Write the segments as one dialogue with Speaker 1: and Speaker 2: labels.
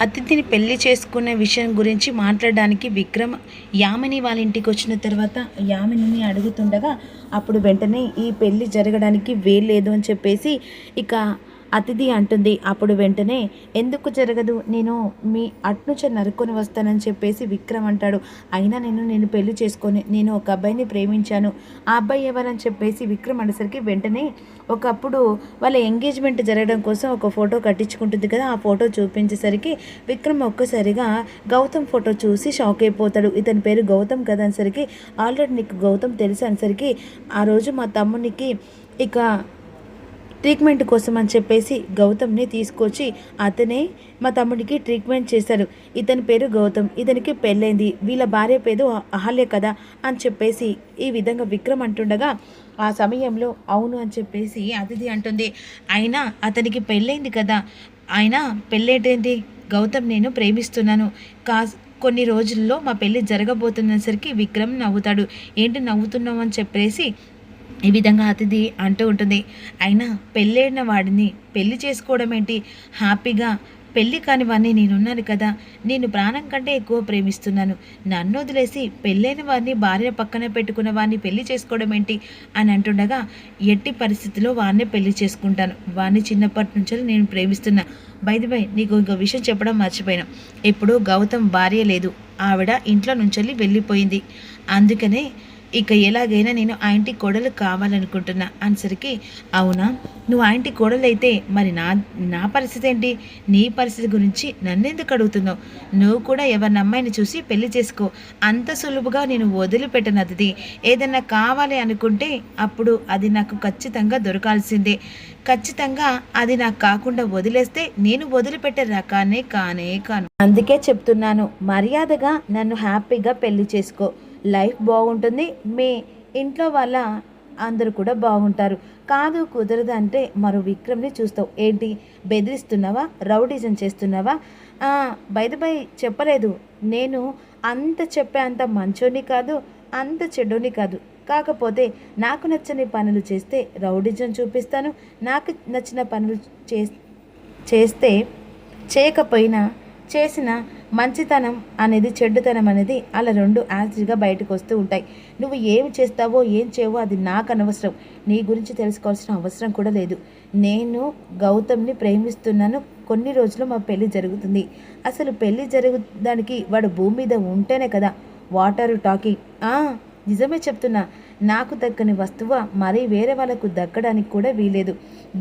Speaker 1: అతిథిని పెళ్లి చేసుకునే విషయం గురించి మాట్లాడడానికి విక్రమ్ యామిని వాళ్ళ ఇంటికి వచ్చిన తర్వాత యామినిని అడుగుతుండగా అప్పుడు వెంటనే ఈ పెళ్లి జరగడానికి వీల్లేదు అని చెప్పేసి ఇక అతిథి అంటుంది. అప్పుడు వెంటనే ఎందుకు జరగదు, నేను మీ అట్నుంచి నరుక్కొని వస్తానని చెప్పేసి విక్రమ్ అంటాడు. అయినా నేను పెళ్లి చేసుకొని నేను ఒక అబ్బాయిని ప్రేమించాను, ఆ అబ్బాయి ఎవరని చెప్పేసి విక్రమ్ అనేసరికి వెంటనే ఒకప్పుడు వాళ్ళ ఎంగేజ్మెంట్ జరగడం కోసం ఒక ఫోటో కట్టించుకుంటుంది కదా, ఆ ఫోటో చూపించేసరికి విక్రమ్ ఒక్కసారిగా గౌతమ్ ఫోటో చూసి షాక్ అయిపోతాడు. ఇతని పేరు గౌతమ్ కదా అనేసరికి ఆల్రెడీ నీకు గౌతమ్ తెలుసు అనేసరికి ఆ రోజు మా తమ్మునికి ఇక ట్రీట్మెంట్ కోసం అని చెప్పేసి గౌతమ్ని తీసుకొచ్చి అతనే మా తమ్ముడికి ట్రీట్మెంట్ చేశారు. ఇతని పేరు గౌతమ్, ఇతనికి పెళ్ళైంది, వీళ్ళ భార్య పేరు అహల్య కదా అని చెప్పేసి ఈ విధంగా విక్రమ్ అంటుండగా ఆ సమయంలో అవును అని చెప్పేసి అతిథి అంటుంది. అయినా అతనికి పెళ్ళైంది కదా, అయినా పెళ్ళేంటి గౌతమ్ నేను ప్రేమిస్తున్నాను కొన్ని రోజుల్లో మా పెళ్ళి జరగబోతున్నసరికి విక్రమ్ నవ్వుతాడు. ఏంటి నవ్వుతున్నావు అని చెప్పేసి ఈ విధంగా అతిథి అంటూ ఉంటుంది. అయినా పెళ్ళైన వాడిని పెళ్లి చేసుకోవడం ఏంటి, హ్యాపీగా పెళ్ళి కాని వాడిని నేనున్నాను కదా, నేను ప్రాణం కంటే ఎక్కువ ప్రేమిస్తున్నాను, నన్ను వదిలేసి పెళ్ళైన వాడిని భార్య పక్కన పెట్టుకున్న వాడిని పెళ్లి చేసుకోవడం ఏంటి అని అంటుండగా ఎట్టి పరిస్థితిలో వాడినే పెళ్లి చేసుకుంటాను, వాడిని చిన్నప్పటి నుంచి నేను ప్రేమిస్తున్నా. బై నీకు ఇంకో విషయం చెప్పడం మర్చిపోయినా, ఇప్పుడు గౌతమ్ భార్య లేదు, ఆవిడ ఇంట్లో నుంచి వెళ్ళిపోయింది, అందుకనే ఇక ఎలాగైనా నేను ఆ ఇంటి కోడలు కావాలనుకుంటున్నా అనేసరికి అవునా, నువ్వు ఆ ఇంటి కోడలైతే మరి నా పరిస్థితి ఏంటి, నీ పరిస్థితి గురించి నన్నెందుకు అడుగుతున్నావు, నువ్వు కూడా ఎవరిని అమ్మాయిని చూసి పెళ్లి చేసుకో, అంత సులువుగా నేను వదిలిపెట్టను. అది ఏదన్నా కావాలి అనుకుంటే అప్పుడు అది నాకు ఖచ్చితంగా దొరకాల్సిందే, ఖచ్చితంగా అది నాకు కాకుండా వదిలేస్తే నేను వదిలిపెట్టే రకానే కాను. అందుకే చెప్తున్నాను, మర్యాదగా నన్ను హ్యాపీగా పెళ్లి చేసుకో, లైఫ్ బాగుంటుంది, మీ ఇంట్లో వాళ్ళ అందరూ కూడా బాగుంటారు. కాదు కుదరదు అంటే మరో విక్రమ్ని చూస్తావు ఏంటి, బెదిరిస్తున్నావా, రౌడిజం చేస్తున్నావా? బై చెప్పలేదు, నేను అంత చెప్పే అంత మంచోని కాదు, అంత చెడ్డోని కాదు, కాకపోతే నాకు నచ్చని పనులు చేస్తే రౌడిజం చూపిస్తాను, నాకు నచ్చిన పనులు చేస్తే చేయకపోయినా చేసిన మంచితనం అనేది చెడ్డతనం అనేది అలా రెండు యాజ్గా బయటకు వస్తూ ఉంటాయి. నువ్వు ఏం చేస్తావో ఏం చేయవో అది నాకు అనవసరం, నీ గురించి తెలుసుకోవాల్సిన అవసరం కూడా లేదు. నేను గౌతమ్ని ప్రేమిస్తున్నాను, కొన్ని రోజులు మా పెళ్ళి జరుగుతుంది, అసలు పెళ్ళి జరగడానికి వాడు భూమి మీద ఉంటేనే కదా వాటర్ టాకింగ్. నిజమే చెప్తున్నా, నాకు దక్కని వస్తువు మరీ వేరే వాళ్ళకు దక్కడానికి కూడా వీలేదు,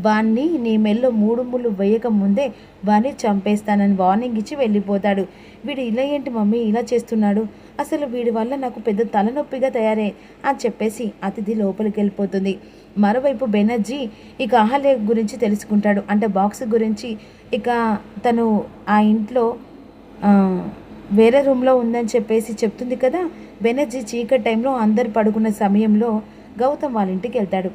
Speaker 1: వాణ్ణి నీ మెల్లో 3 ముళ్ళు వేయక ముందే వాణ్ణి చంపేస్తానని వార్నింగ్ ఇచ్చి వెళ్ళిపోతాడు. వీడు ఇలా ఏంటి మమ్మీ ఇలా చేస్తున్నాడు, అసలు వీడి వల్ల నాకు పెద్ద తలనొప్పిగా తయారే అని చెప్పేసి అతిథి లోపలికి వెళ్ళిపోతుంది. మరోవైపు బెనర్జీ ఇక అహల్య గురించి తెలుసుకుంటాడు, అంటే బాక్స్ గురించి. ఇక తను ఆ ఇంట్లో వేరే రూమ్లో ఉందని చెప్పేసి చెప్తుంది కదా. బెనర్జీ చీకటి టైంలో అందరు పడుకున్న సమయంలో గౌతమ్ వాళ్ళ ఇంటికి వెళ్తాడు.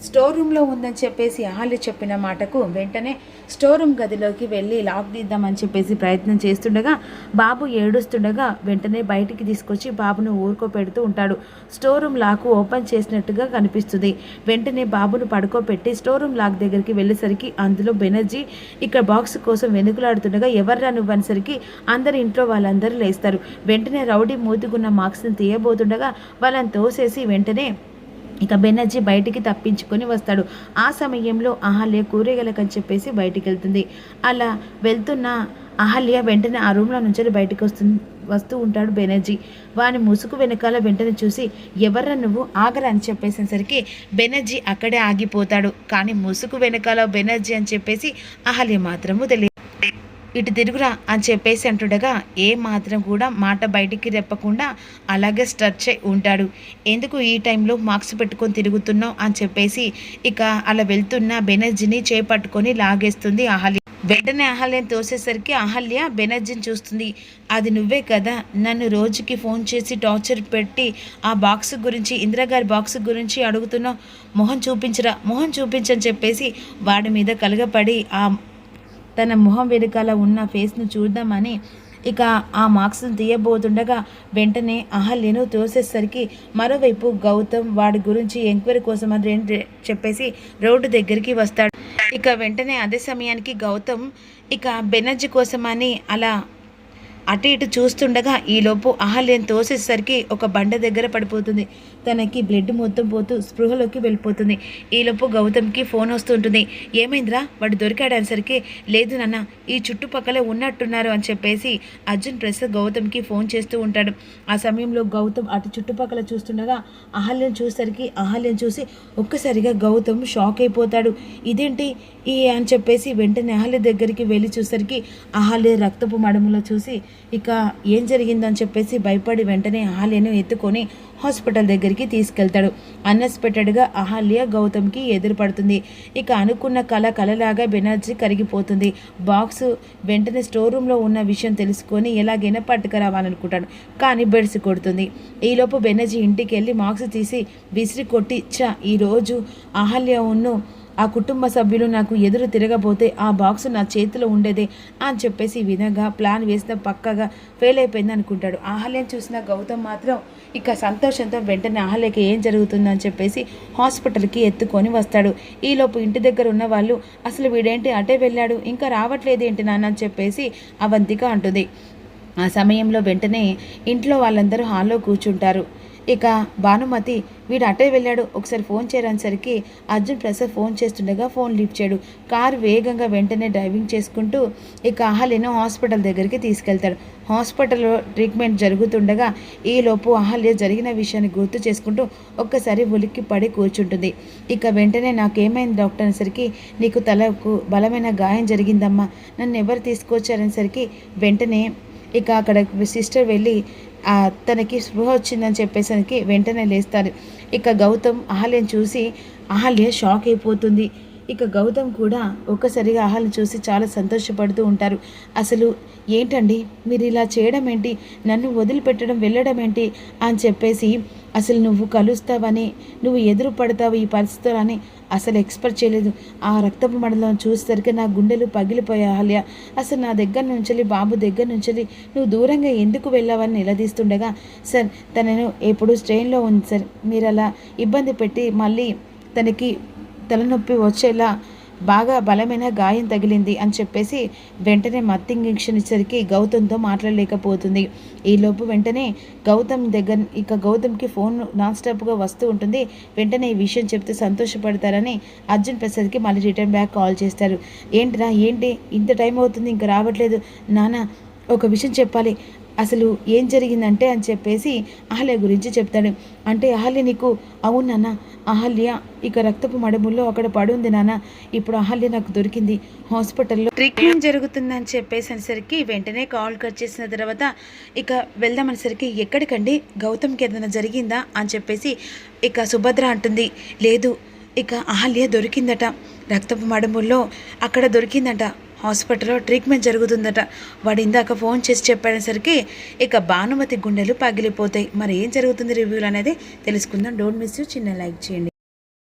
Speaker 1: స్టోర్ రూమ్లో ఉందని చెప్పేసి అహల్య చెప్పిన మాటకు వెంటనే స్టోర్ రూమ్ గదిలోకి వెళ్ళి లాక్ తీద్దామని చెప్పేసి ప్రయత్నం చేస్తుండగా బాబు ఏడుస్తుండగా వెంటనే బయటికి తీసుకొచ్చి బాబును ఊరుకోపెడుతూ ఉంటాడు. స్టోర్ రూమ్ లాక్ ఓపెన్ చేసినట్టుగా కనిపిస్తుంది. వెంటనే బాబును పడుకోపెట్టి స్టోర్ రూమ్ లాక్ దగ్గరికి వెళ్ళేసరికి అందులో బెనర్జీ ఇక్కడ బాక్స్ కోసం వెనుకలాడుతుండగా ఎవర్రా నువ్వు అనేసరికి అందరు ఇంట్లో వాళ్ళందరూ లేస్తారు. వెంటనే రౌడీ మూతిగున్న మార్క్స్ని తీయబోతుండగా వాళ్ళని తోసేసి వెంటనే ఇక బెనర్జీ బయటికి తప్పించుకొని వస్తాడు. ఆ సమయంలో అహల్య కూరగాయలకని చెప్పేసి బయటికి వెళ్తుంది. అలా వెళ్తున్న అహల్య వెంటనే ఆ రూమ్లో నుంచి బయటకు వస్తూ ఉంటాడు బెనర్జీ. వాని ముసుగు వెనకాల వెంటనే చూసి ఎవర్రా నువ్వు ఆగరా అని చెప్పేసేసరికి బెనర్జీ అక్కడే ఆగిపోతాడు. కానీ ముసుగు వెనకాల బెనర్జీ అని చెప్పేసి అహల్య మాత్రము తెలియదు. ఇటు తిరుగురా అని చెప్పేసి అంటుండగా ఏ మాత్రం కూడా మాట బయటికి రెప్పకుండా అలాగే స్ట్రచ్ అయి ఉంటాడు. ఎందుకు ఈ టైంలో మార్క్స్ పెట్టుకొని తిరుగుతున్నావు అని చెప్పేసి ఇక అలా వెళ్తున్న బెనర్జీని చేపట్టుకొని లాగేస్తుంది అహల్య. వెంటనే అహల్యని తోసేసరికి అహల్య బెనర్జీని చూస్తుంది. అది నువ్వే కదా నన్ను రోజుకి ఫోన్ చేసి టార్చర్ పెట్టి ఆ బాక్స్ గురించి, ఇందిరాగారి బాక్స్ గురించి అడుగుతున్నావు, మొహం చూపించని చెప్పేసి వాడి మీద కలగపడి తన మొహం వెనుకాల ఉన్న ఫేస్ను చూద్దామని ఇక ఆ మార్క్స్ను తీయబోతుండగా వెంటనే అహల్యను తోసేసరికి మరోవైపు గౌతమ్ వాడి గురించి ఎంక్వైరీ కోసం అని చెప్పేసి రోడ్డు దగ్గరికి వస్తాడు. ఇక వెంటనే అదే సమయానికి గౌతమ్ ఇక బెనర్జీ కోసమని అలా అటు ఇటు చూస్తుండగా ఈలోపు అహల్యను తోసేసరికి ఒక బండ దగ్గర పడిపోతుంది. తనకి బ్లడ్ మొత్తం పోతూ స్పృహలోకి వెళ్ళిపోతుంది. ఈలోపు గౌతమ్కి ఫోన్ వస్తుంటుంది. ఏమైందిరా, వాడు దొరికాడు అనేసరికి, లేదు నాన్న, ఈ చుట్టుపక్కలే ఉన్నట్టున్నారు అని చెప్పేసి అర్జున్ ప్రసాద్ గౌతమ్కి ఫోన్ చేస్తూ ఉంటాడు. ఆ సమయంలో గౌతమ్ అటు చుట్టుపక్కల చూస్తుండగా అహల్యను చూసేసరికి అహల్యను చూసి ఒక్కసారిగా గౌతమ్ షాక్ అయిపోతాడు. ఇదేంటి అని చెప్పేసి వెంటనే అహల్య దగ్గరికి వెళ్ళి చూసరికి అహల్య రక్తపు మడుములో చూసి ఇక ఏం జరిగిందని చెప్పేసి భయపడి వెంటనే అహల్యను ఎత్తుకొని హాస్పిటల్ దగ్గరికి తీసుకెళ్తాడు. అన్ఎక్స్పెక్టెడ్గా అహల్య గౌతమ్కి ఎదురుపడుతుంది. ఇక అనుకున్న కలలాగా బెనర్జీ కరిగిపోతుంది. బాక్స్ వెంటనే స్టోర్ రూమ్లో ఉన్న విషయం తెలుసుకొని ఎలాగైనా పట్టుకురావాలనుకుంటాడు. కానీ బెడిసి కొడుతుంది. ఈలోపు బెనర్జీ ఇంటికి వెళ్ళి బాక్స్ తీసి విసిరి కొట్టి, ఈరోజు అహల్య ఉన్ను ఆ కుటుంబ సభ్యులు నాకు ఎదురు తిరగబోతే ఆ బాక్స్ నా చేతిలో ఉండేదే అని చెప్పేసి ఈ విధంగా ప్లాన్ వేసిన పక్కగా ఫెయిల్ అయిపోయింది అనుకుంటాడు. అహల్యను చూసిన గౌతమ్ మాత్రం ఇక సంతోషంతో వెంటనే అహల్యకి ఏం జరుగుతుందని చెప్పేసి హాస్పిటల్కి ఎత్తుకొని వస్తాడు. ఈలోపు ఇంటి దగ్గర ఉన్న వాళ్ళు, అసలు వీడేంటి అటే వెళ్ళాడు, ఇంకా రావట్లేదు ఏంటి నాన్న అని చెప్పేసి అవంతిక అంటుంది. ఆ సమయంలో వెంటనే ఇంట్లో వాళ్ళందరూ హాల్లో కూర్చుంటారు. ఇక భానుమతి, వీడు అటే వెళ్ళాడు, ఒకసారి ఫోన్ చేయడానికి అర్జున్ ప్రసాద్ ఫోన్ చేస్తుండగా ఫోన్ లిఫ్ట్ చేయడు. కారు వేగంగా వెంటనే డ్రైవింగ్ చేసుకుంటూ ఇక అహల్యను హాస్పిటల్ దగ్గరికి తీసుకెళ్తాడు. హాస్పిటల్లో ట్రీట్మెంట్ జరుగుతుండగా ఈలోపు అహల్య జరిగిన విషయాన్ని గుర్తు చేసుకుంటూ ఒక్కసారి ఉలిక్కి పడి కూర్చుంటుంది. ఇక వెంటనే నాకేమైంది డాక్టర్ అనేసరికి, నీకు తలకు బలమైన గాయం జరిగిందమ్మా, నన్ను ఎవరు తీసుకొచ్చారనేసరికి వెంటనే ఇక అక్కడ సిస్టర్ వెళ్ళి తనకి స్పృహ వచ్చిందని చెప్పేసరికి వెంటనే లేస్తారు. ఇక గౌతమ్ అహల్యను చూసి అహల్య షాక్ అయిపోతుంది. ఇక గౌతమ్ కూడా ఒక్కసారిగా అహల్యను చూసి చాలా సంతోషపడుతూ ఉంటారు. అసలు ఏంటండి మీరు ఇలా చేయడం ఏంటి, నన్ను వదిలిపెట్టడం వెళ్ళడం ఏంటి అని చెప్పేసి, అసలు నువ్వు కలుస్తావని, నువ్వు ఎదురు పడతావు ఈ పరిస్థితులని అసలు ఎక్స్పెక్ట్ చేయలేదు. ఆ రక్తపు మడలను చూసేసరికి నా గుండెలు పగిలిపోయా అహల్య. అసలు నా దగ్గర నుంచి, బాబు దగ్గర నుంచి నువ్వు దూరంగా ఎందుకు వెళ్ళావని నిలదీస్తుండగా, సార్ తనను ఎప్పుడు స్ట్రెయిన్లో ఉంది సార్, మీరు అలా ఇబ్బంది పెట్టి మళ్ళీ తనకి తలనొప్పి వచ్చేలా బాగా బలమైన గాయం తగిలింది అని చెప్పేసి వెంటనే మత్తు ఇంజెక్షన్ ఇచ్చేసరికి గౌతమ్తో మాట్లాడలేకపోతుంది. ఈలోపు వెంటనే గౌతమ్కి ఫోన్ నాన్ స్టాప్గా వస్తూ ఉంటుంది. వెంటనే ఈ విషయం చెప్తే సంతోషపడతారని అర్జున్ ప్రసాద్కి మళ్ళీ రిటర్న్ బ్యాక్ కాల్ చేస్తారు. ఏంటిరా, ఏంటి ఇంత టైం అవుతుంది ఇంకా రావట్లేదు, నాన్న ఒక విషయం చెప్పాలి, అసలు ఏం జరిగిందంటే అని చెప్పేసి అహల్య గురించి చెప్తాడు. అంటే అహల్య నీకు, అవునన్నా, అహల్య ఇక రక్తపు మడుముల్లో అక్కడ పడుంది నాన్న, ఇప్పుడు అహల్య నాకు దొరికింది, హాస్పిటల్లో ట్రీట్మెంట్ జరుగుతుందని చెప్పేసి అనేసరికి వెంటనే కాల్ కట్ చేసిన తర్వాత ఇక వెళ్దామనేసరికి, ఎక్కడికండి, గౌతమ్కి ఏదైనా జరిగిందా అని చెప్పేసి ఇక సుభద్ర అంటుంది. లేదు, ఇక అహల్య దొరికిందట, రక్తపు మడుముల్లో అక్కడ దొరికిందట, హాస్పిటల్లో ట్రీట్మెంట్ జరుగుతుందట, వాడు ఇందాక ఫోన్ చేసి చెప్పేసరికి ఇక భానుమతి గుండెలు పగిలిపోతాయి. మరి ఏం జరుగుతుంది రివ్యూలు అనేది తెలుసుకుందాం. డోంట్ మిస్ యూ, చిన్న లైక్ చేయండి.